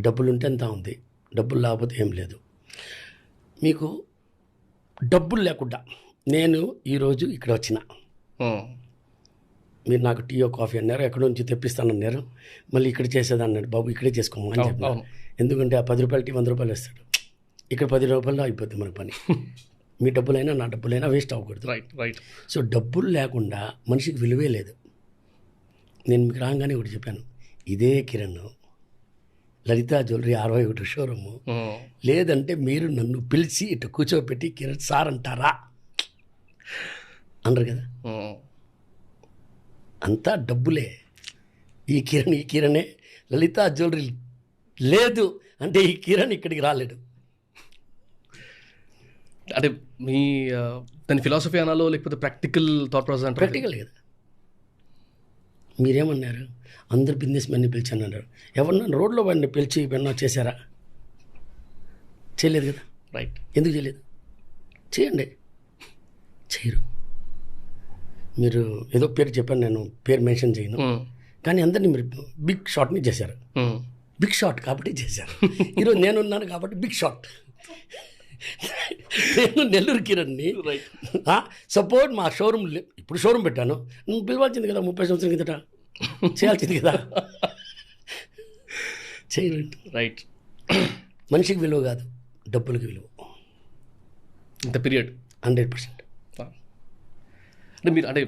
డబ్బులు ఉంటే ఎంత ఉంది, డబ్బులు లేకపోతే ఏం లేదు. మీకు డబ్బులు లేకుండా నేను ఈరోజు ఇక్కడ వచ్చిన, మీరు నాకు టీయో కాఫీ అన్నారు, ఎక్కడి నుంచి తెప్పిస్తానన్నారు, మళ్ళీ ఇక్కడ చేసేదన్నాడు, బాబు ఇక్కడే చేసుకోమని చెప్పాను. ఎందుకంటే ఆ 10 రూపాయలు టీ 100 రూపాయలు వేస్తాడు, ఇక్కడ 10 రూపాయలు అయిపోద్ది మన పని. మీ డబ్బులైనా నా డబ్బులైనా వేస్ట్ అవ్వకూడదు. రైట్. సో డబ్బులు లేకుండా మనిషికి విలువే లేదు. నేను మీకు రాగానే ఒకటి చెప్పాను, ఇదే కిరణ్ లలితా జ్యువెలరీ 61 షోరూము, లేదంటే మీరు నన్ను పిలిచి ఇటు కూర్చోబెట్టి కిరణ్ సార్ అంటారా అన్నారు కదా. అంతా డబ్బులే. ఈ కిరణే లలితా జ్యువెలరీ లేదు అంటే ఈ కిరణ్ ఇక్కడికి రాలేడు. అంటే మీ దాని ఫిలాసఫీ అనాలో లేకపోతే ప్రాక్టికల్ థాట్ ప్రాసెస్ అంటే ప్రాక్టికల్ కదా. మీరేమన్నారు, అందరు బిజినెస్ మెన్ని పిలిచాను అన్నారు. ఎవరన్నా రోడ్లో వాడిని పిలిచి ఇవన్నా చేశారా? చేయలేదు కదా. రైట్. ఎందుకు చేయలేదు? చేయండి. చేయరు. మీరు ఏదో పేరు చెప్పాను, నేను పేరు మెన్షన్ చేయను, కానీ అందరినీ మీరు బిగ్ షాట్ని చేశారు. బిగ్ షాట్ కాబట్టి చేశారు. ఈరోజు నేనున్నాను కాబట్టి బిగ్ షాట్. నేను నెల్లూరు కిరణ్ని. సపోర్ట్ మా షోరూమ్ ఇప్పుడు షోరూమ్ పెట్టాను, నువ్వు పిలవాల్సింది కదా 30 సంవత్సరం కిందట, చేయాల్సింది కదా. చేయలేదు. రైట్. మనిషికి విలువ కాదు, డబ్బులకి విలువ. ఇంత పీరియడ్ 100%. అంటే మీరు అంటే